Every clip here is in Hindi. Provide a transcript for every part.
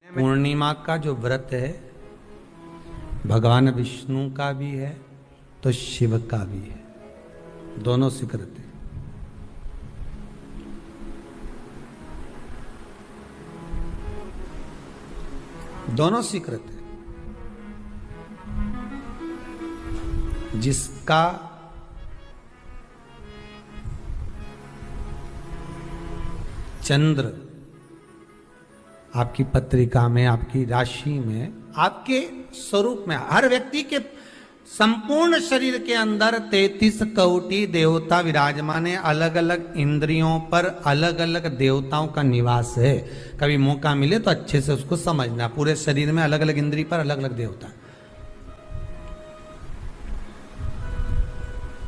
पूर्णिमा का जो व्रत है भगवान विष्णु का भी है तो शिव का भी है, दोनों स्वीकृत है। दोनों स्वीकृत है। जिसका चंद्र आपकी पत्रिका में, आपकी राशि में, आपके स्वरूप में, हर व्यक्ति के संपूर्ण शरीर के अंदर 33 कोटि देवता विराजमान है। अलग अलग इंद्रियों पर अलग अलग देवताओं का निवास है। कभी मौका मिले तो अच्छे से उसको समझना। पूरे शरीर में अलग अलग इंद्रिय पर अलग अलग देवता।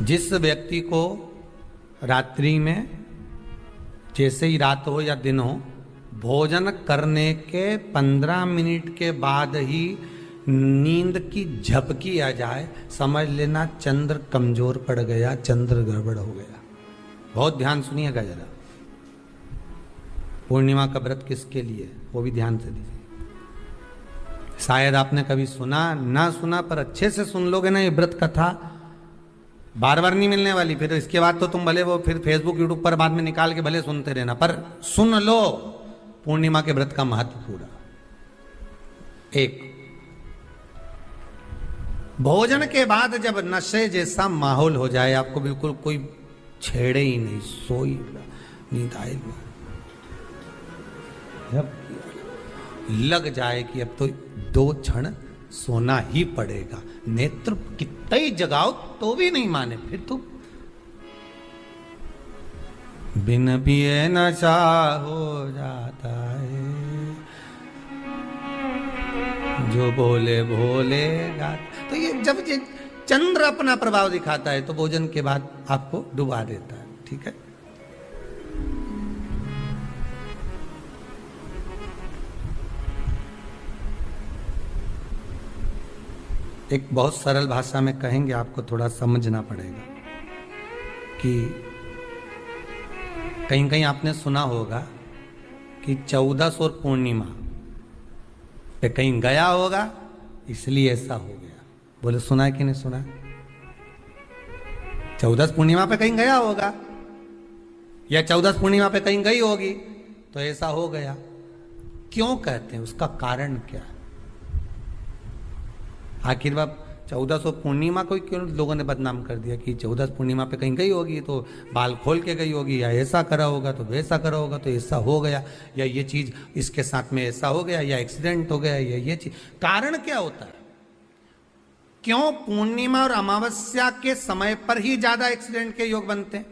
जिस व्यक्ति को रात्रि में, जैसे ही रात हो या दिन हो, भोजन करने के 15 मिनट के बाद ही नींद की झपकी आ जाए, समझ लेना चंद्र कमजोर पड़ गया, चंद्र गड़बड़ हो गया। बहुत ध्यान सुनिएगा जरा। पूर्णिमा का व्रत किसके लिए, वो भी ध्यान से दीजिए। शायद आपने कभी सुना ना सुना, पर अच्छे से सुन लोगे ना, ये व्रत कथा बार बार नहीं मिलने वाली। फिर इसके बाद तो तुम भले वो फिर फेसबुक यूट्यूब पर बाद में निकाल के भले सुनते रहना, पर सुन लो पूर्णिमा के व्रत का महत्व पूरा। एक, भोजन के बाद जब नशे जैसा माहौल हो जाए, आपको बिल्कुल कोई छेड़े ही नहीं, सोई नींद आए, जब लग जाए कि अब तो 2 क्षण सोना ही पड़ेगा, नेत्र कितना ही जगाओ तो भी नहीं माने, फिर तो बिन पिए नशा हो जाता है, जो बोले भोले गाता। तो ये जब ये चंद्र अपना प्रभाव दिखाता है तो भोजन के बाद आपको डुबा देता है। ठीक है, एक बहुत सरल भाषा में कहेंगे, आपको थोड़ा समझना पड़ेगा कि कहीं कहीं आपने सुना होगा कि 14 और पूर्णिमा पे कहीं गया होगा इसलिए ऐसा हो गया। बोले सुना है कि नहीं सुना? 14 पूर्णिमा पे कहीं गया होगा या 14 पूर्णिमा पे कहीं गई होगी तो ऐसा हो गया। क्यों कहते हैं, उसका कारण क्या है? आखिर वह 1400 पूर्णिमा को क्यों लोगों ने बदनाम कर दिया कि 14 पूर्णिमा पे कहीं गई होगी तो बाल खोल के गई होगी, या ऐसा करा होगा तो वैसा करा होगा तो ऐसा हो गया, या ये चीज इसके साथ में ऐसा हो गया, या एक्सीडेंट हो गया, या ये चीज। कारण क्या होता है? क्यों पूर्णिमा और अमावस्या के समय पर ही ज्यादा एक्सीडेंट के योग बनते हैं?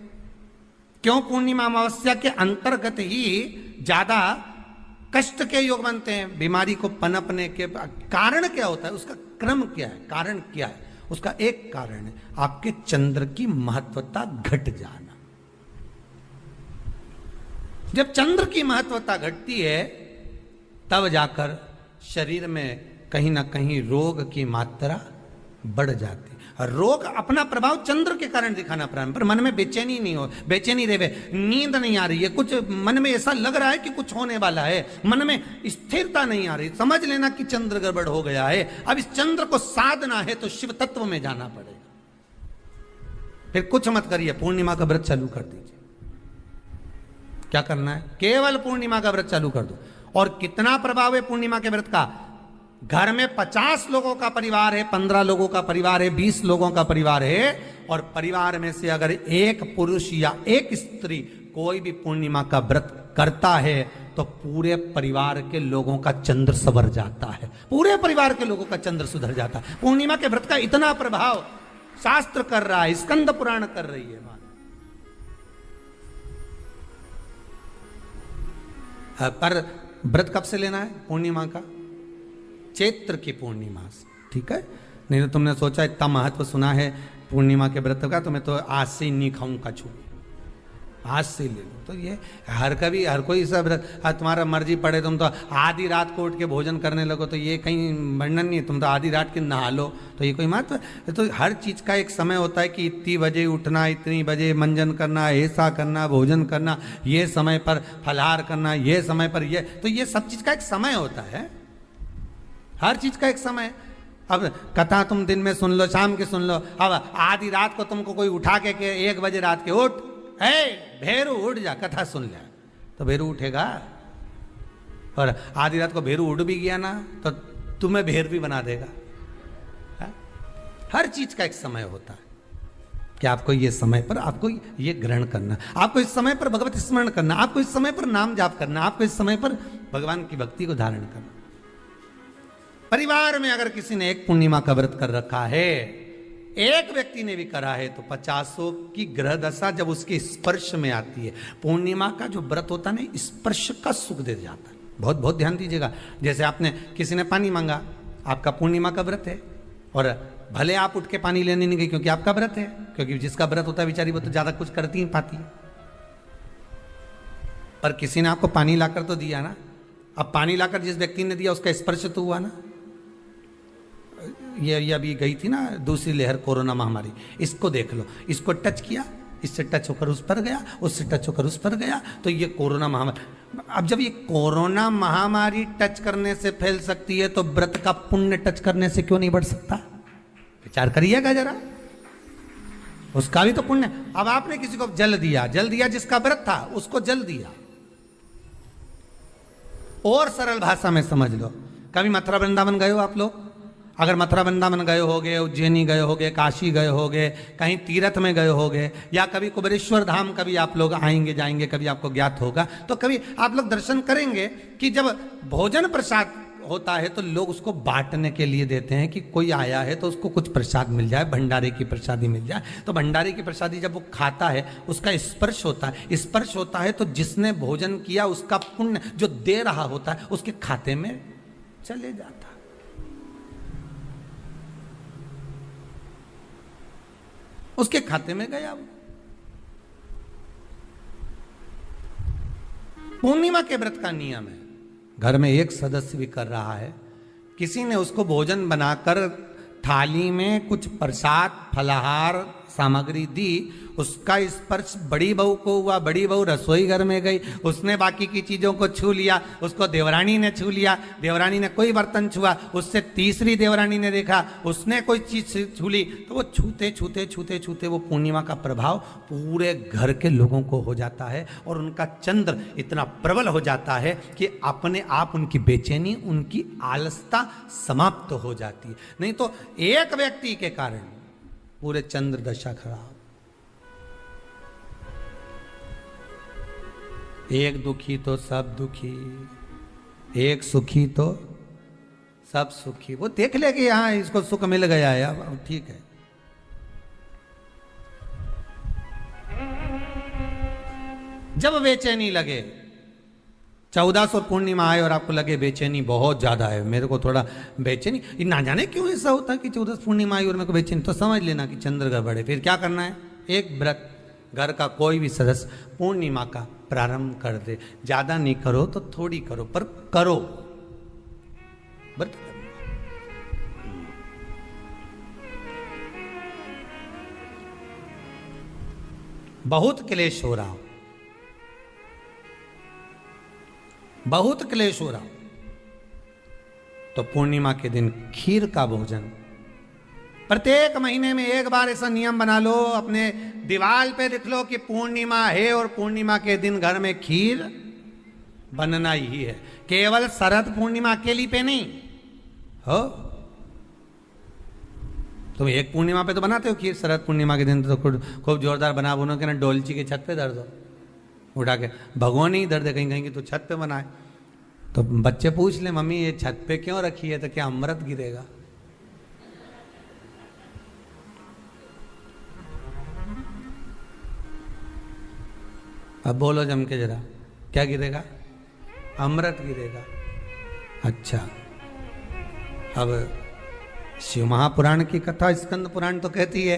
क्यों पूर्णिमा अमावस्या के अंतर्गत ही ज्यादा कष्ट के योग बनते हैं, बीमारी को पनपने के? कारण क्या होता है? उसका क्रम क्या है? कारण क्या है? उसका एक कारण है आपके चंद्र की महत्वता घट जाना। जब चंद्र की महत्वता घटती है तब जाकर शरीर में कहीं ना कहीं रोग की मात्रा बढ़ जाती। रोग अपना प्रभाव चंद्र के कारण दिखाना प्रारंभ, पर मन में बेचैनी नहीं हो, बेचैनी रहे, नींद नहीं आ रही है, कुछ मन में ऐसा लग रहा है कि कुछ होने वाला है, मन में स्थिरता नहीं आ रही, समझ लेना कि चंद्र गड़बड़ हो गया है। अब इस चंद्र को साधना है तो शिव तत्व में जाना पड़ेगा। फिर कुछ मत करिए, पूर्णिमा का व्रत चालू कर दीजिए। क्या करना है? केवल पूर्णिमा का व्रत चालू कर दो। और कितना प्रभाव है पूर्णिमा के व्रत का? घर में 50 लोगों का परिवार है, 15 लोगों का परिवार है, 20 लोगों का परिवार है, और परिवार में से अगर एक पुरुष या एक स्त्री कोई भी पूर्णिमा का व्रत करता है तो पूरे परिवार के लोगों का चंद्र संवर जाता है, पूरे परिवार के लोगों का चंद्र सुधर जाता है। पूर्णिमा के व्रत का इतना प्रभाव शास्त्र कर रहा है, स्कंद पुराण कर रही है। पर व्रत कब से लेना है पूर्णिमा का? चैत्र की पूर्णिमा से। ठीक है, नहीं तो तुमने सोचा इतना महत्व सुना है पूर्णिमा के व्रत का तो मैं तो आज से नहीं खाऊं कछु। आज से ले लो। तो ये हर कोई सब तुम्हारा मर्जी पड़े, तुम तो आधी रात को उठ के भोजन करने लगो, तो ये कहीं वर्णन नहीं है। तुम तो आधी रात के नहा लो, तो ये कोई महत्व है? तो हर चीज़ का एक समय होता है कि इतनी बजे उठना, इतनी बजे मंजन करना, ऐसा करना, भोजन करना, ये समय पर फलाहार करना, ये समय पर ये, तो ये सब चीज़ का एक समय होता है, हर चीज़ का एक समय। अब कथा तुम दिन में सुन लो, शाम के सुन लो, अब आधी रात को तुमको कोई उठा के 1 बजे रात के उठ, भेरू उठ जा, कथा सुन ले, तो भेरू उठेगा? और आधी रात को भेरू उठ भी गया ना तो तुम्हें भेर भी बना देगा। हर चीज का एक समय होता है कि आपको ये समय पर आपको ये ग्रहण करना, आपको इस समय पर भगवत स्मरण करना, आपको इस समय पर नाम जाप करना, आपको इस समय पर भगवान की भक्ति को धारण करना। परिवार में अगर किसी ने एक पूर्णिमा का व्रत कर रखा है, एक व्यक्ति ने भी करा है, तो 50 की ग्रह दशा जब उसके स्पर्श में आती है, पूर्णिमा का जो व्रत होता है ना, स्पर्श का सुख दे जाता है। बहुत बहुत ध्यान दीजिएगा। जैसे आपने किसी ने पानी मांगा, आपका पूर्णिमा का व्रत है, और भले आप उठ के पानी लेने नहीं गए क्योंकि आपका व्रत है, क्योंकि जिसका व्रत होता है बेचारी वो तो ज्यादा कुछ करती ही पाती है, पर किसी ने आपको पानी लाकर तो दिया ना। अब पानी लाकर जिस व्यक्ति ने दिया उसका स्पर्श तो हुआ ना। ये अभी गई थी ना दूसरी लहर कोरोना महामारी, इसको देख लो, इसको टच किया, इससे टच होकर उस पर गया, उससे टच होकर उस पर गया, तो ये कोरोना महामारी। अब जब ये कोरोना महामारी टच करने से फैल सकती है, तो व्रत का पुण्य टच करने से क्यों नहीं बढ़ सकता? विचार करिएगा जरा, उसका भी तो पुण्य। अब आपने किसी को जल दिया जिसका व्रत था उसको जल दिया। और सरल भाषा में समझ लो, कभी मथुरा वृंदावन गए हो आप लोग? अगर मथुरा वृंदावन गए होगे, उज्जैनी गए होगे, काशी गए होगे, कहीं तीर्थ में गए होगे, या कभी कुबेरेश्वर धाम कभी आप लोग आएंगे जाएंगे, कभी आपको ज्ञात होगा, तो कभी आप लोग दर्शन करेंगे कि जब भोजन प्रसाद होता है तो लोग उसको बांटने के लिए देते हैं कि कोई आया है तो उसको कुछ प्रसाद मिल जाए, भंडारे की प्रसादी मिल जाए। तो भंडारे की प्रसादी जब वो खाता है, उसका स्पर्श होता है, स्पर्श होता है तो जिसने भोजन किया उसका पुण्य जो दे रहा होता है उसके खाते में चले जाता है। उसके खाते में गया वो। पूर्णिमा के व्रत का नियम है, घर में एक सदस्य भी कर रहा है, किसी ने उसको भोजन बनाकर थाली में कुछ प्रसाद फलाहार सामग्री दी, उसका स्पर्श बड़ी बहू को हुआ, बड़ी बहू रसोई घर में गई, उसने बाकी की चीजों को छू लिया, उसको देवरानी ने छू लिया, देवरानी ने कोई बर्तन छुआ, उससे तीसरी देवरानी ने देखा, उसने कोई चीज छू ली, तो वो छूते छूते छूते छूते वो पूर्णिमा का प्रभाव पूरे घर के लोगों को हो जाता है, और उनका चंद्र इतना प्रबल हो जाता है कि अपने आप उनकी बेचैनी, उनकी आलसता समाप्त हो जाती है। नहीं तो एक व्यक्ति के कारण पूरे चंद्र दशा खराब। एक दुखी तो सब दुखी, एक सुखी तो सब सुखी। वो देख ले कि हाँ इसको सुख मिल गया है, अब ठीक है। जब बेचैनी लगे, 1400 पूर्णिमा आए और आपको लगे बेचैनी बहुत ज्यादा है, मेरे को थोड़ा बेचैनी, ना जाने क्यों ऐसा होता है कि 14 पूर्णिमा आई और मेरे को बेचैनी, तो समझ लेना कि चंद्र गड़बड़ है। फिर क्या करना है? एक व्रत घर का कोई भी सदस्य पूर्णिमा का प्रारंभ कर दे। ज्यादा नहीं करो तो थोड़ी करो, पर करो, व्रत करो। बहुत क्लेश हो रहा हो, बहुत क्लेश हो रहा हो, तो पूर्णिमा के दिन खीर का भोजन, प्रत्येक महीने में एक बार ऐसा नियम बना लो, अपने दीवार पे लिख लो कि पूर्णिमा है और पूर्णिमा के दिन घर में खीर बनना ही है। केवल शरद पूर्णिमा अकेली पे नहीं हो, तुम एक पूर्णिमा पे तो बनाते हो खीर, शरद पूर्णिमा के दिन तो खूब जोरदार बना बुनो के ना डोलची के छत पे धर दो, उठा के भगवान ही दर्द कहीं कहीं की तो छत पे बनाए। तो बच्चे पूछ ले मम्मी ये छत पे क्यों रखी है, तो क्या अमृत गिरेगा? अब बोलो जम के जरा, क्या गिरेगा? अमृत गिरेगा। अच्छा, अब शिव महापुराण की कथा, स्कंद पुराण तो कहती है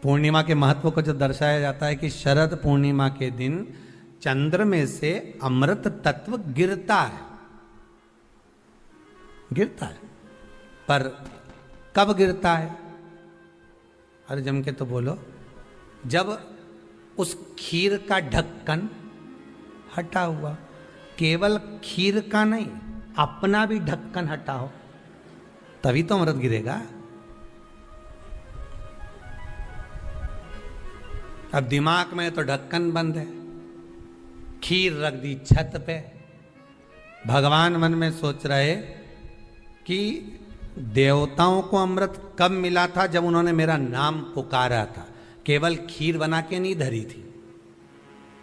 पूर्णिमा के महत्व को जो दर्शाया जाता है कि शरद पूर्णिमा के दिन चंद्र में से अमृत तत्व गिरता है, गिरता है। पर कब गिरता है? अरे जम के तो बोलो, जब उस खीर का ढक्कन हटा हुआ, केवल खीर का नहीं अपना भी ढक्कन हटा हो, तभी तो अमृत गिरेगा। अब दिमाग में तो ढक्कन बंद है, खीर रख दी छत पे। भगवान मन में सोच रहे कि देवताओं को अमृत कब मिला था? जब उन्होंने मेरा नाम पुकारा था। केवल खीर बना के नहीं धरी थी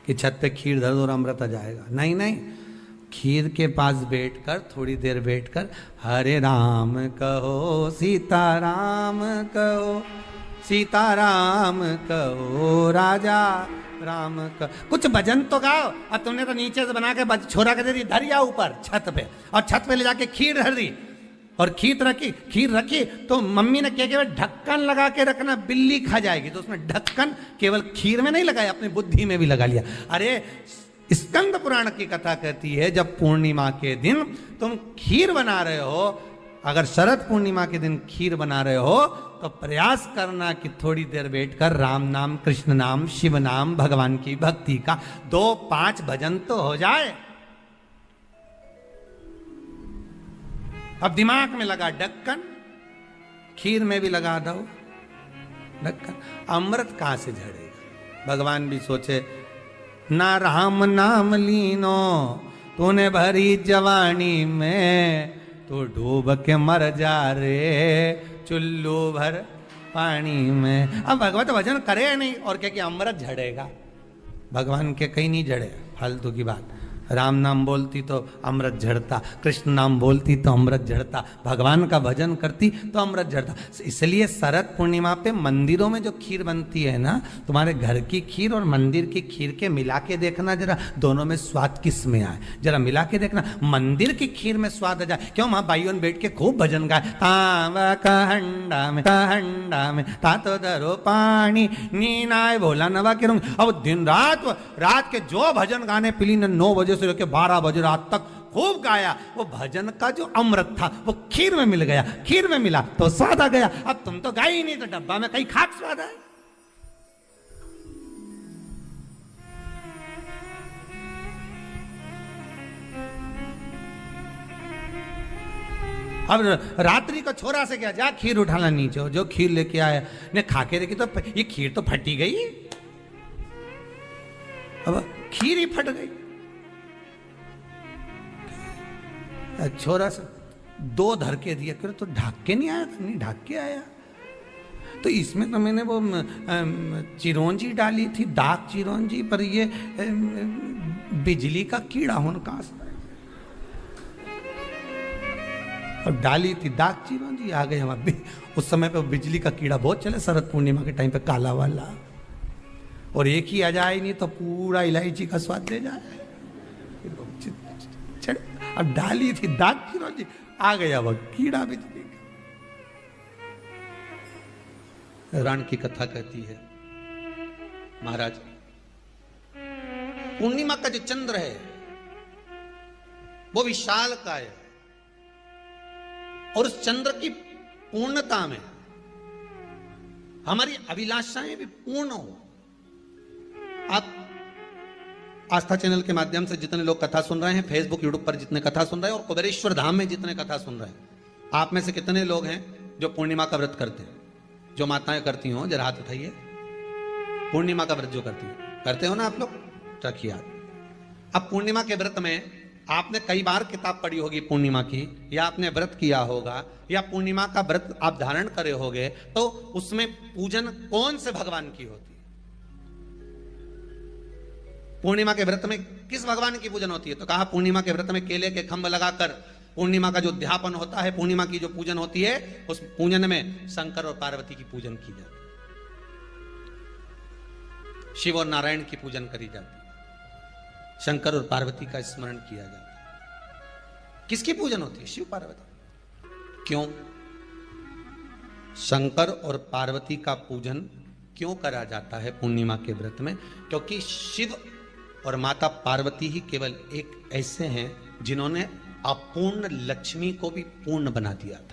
कि छत पे खीर धर दो और अमृत आ जाएगा। नहीं नहीं, खीर के पास बैठकर थोड़ी देर बैठकर हरे राम कहो सीताराम कहो, सीताराम कहो राजा राम का कुछ भजन तो गाओ। अब तुमने तो नीचे से बना के छोरा के दे दी, धर या ऊपर छत पे, और छत पे ले जाके खीर धर दी और खीर रखी तो मम्मी ने क्या केवल ढक्कन लगा के रखना, बिल्ली खा जाएगी। तो उसमें ढक्कन केवल खीर में नहीं लगाया, अपनी बुद्धि में भी लगा लिया। अरे स्कंद पुराण की कथा कहती है जब पूर्णिमा के दिन तुम खीर बना रहे हो, अगर शरद पूर्णिमा के दिन खीर बना रहे हो तो प्रयास करना कि थोड़ी देर बैठकर राम नाम, कृष्ण नाम, शिव नाम, भगवान की भक्ति का 2-5 भजन तो हो जाए। अब दिमाग में लगा ढक्कन, खीर में भी लगा दो ढक्कन, अमृत कहां से झड़ेगा? भगवान भी सोचे, ना राम नाम लीनो तूने भरी जवानी में, तो डूब के मर जा रे चुल्लू भर पानी में। अब भगवत भजन करे नहीं और क्या कि अमृत झड़ेगा? भगवान के कहीं नहीं झड़े, फालतू की बात। राम नाम बोलती तो अमृत झड़ता, कृष्ण नाम बोलती तो अमृत झड़ता, भगवान का भजन करती तो अमृत झड़ता। इसलिए शरद पूर्णिमा पे मंदिरों में जो खीर बनती है ना, तुम्हारे घर की खीर और मंदिर की खीर के मिला के देखना जरा, दोनों में स्वाद किस में आए जरा मिला के देखना। मंदिर की खीर में स्वाद आ जाए, क्यों? वहां भाइयों बैठ के खूब भजन गाए, तावा का हंडा में ता तो दरो पानी नीनाए भोला नवा के रूंग। अब दिन रात के जो भजन गाने पिली ने 9 बजे से लेकर 12 बजे रात तक खूब गाया, वो भजन का जो अमृत था वो खीर में मिल गया, खीर में मिला तो स्वाद आ गया। अब तुम तो गाई ही नहीं, तो डब्बा में कहीं खाक स्वाद आए। अब रात्रि को छोरा से क्या, जा खीर उठाना नीचे, जो खीर लेके आया ने खा के देखी तो ये खीर तो फटी गई। अब खीर ही फट गई। छोरा से 2 धर के दिया, कर तो ढाक के नहीं आया था? नहीं ढाक के आया। तो इसमें तो मैंने वो चिरौंजी डाली थी, दाग चिरौंजी, पर ये बिजली का कीड़ा होने का और डाली थी दाग चिरौंजी, आ गए हम। उस समय पे बिजली का कीड़ा बहुत चले, शरद पूर्णिमा के टाइम पे काला वाला, और एक ही आ जाए नहीं तो पूरा इलायची का स्वाद दे जाए। अब डाली थी दाग चिरौंजी, आ गया वह कीड़ा भी। रान की कथा कहती है, महाराज पूर्णिमा का जो चंद्र है वो विशाल का है, और उस चंद्र की पूर्णता में हमारी अभिलाषाएं भी पूर्ण हो। आप आस्था चैनल के माध्यम से जितने लोग कथा सुन रहे हैं, फेसबुक यूट्यूब पर जितने कथा सुन रहे हैं, और कुबेरेश्वर धाम में जितने कथा सुन रहे हैं, आप में से कितने लोग हैं जो पूर्णिमा का व्रत करते हैं? जो माताएं करती हो जरा हाथ उठाइए। पूर्णिमा का व्रत जो करती हो, करते हो ना आप लोग? रखिए हाथ। अब पूर्णिमा के व्रत में आपने कई बार किताब पढ़ी होगी पूर्णिमा की, या आपने व्रत किया होगा, या पूर्णिमा का व्रत आप धारण करे होगे, तो उसमें पूजन कौन से भगवान की होती है? पूर्णिमा के व्रत में किस भगवान की पूजन होती है? तो कहा पूर्णिमा के व्रत में केले के खंभ लगाकर पूर्णिमा का जो अध्यापन होता है, पूर्णिमा की जो पूजन होती है, उस पूजन में शंकर और पार्वती की पूजन की जाती है, शिव और नारायण की पूजन करी जाती है, शंकर और पार्वती का स्मरण किया जाता है। किसकी पूजन होती है? शिव पार्वती। क्यों? शंकर और पार्वती का पूजन क्यों करा जाता है पूर्णिमा के व्रत में? क्योंकि शिव और माता पार्वती ही केवल एक ऐसे हैं जिन्होंने अपूर्ण लक्ष्मी को भी पूर्ण बना दिया था।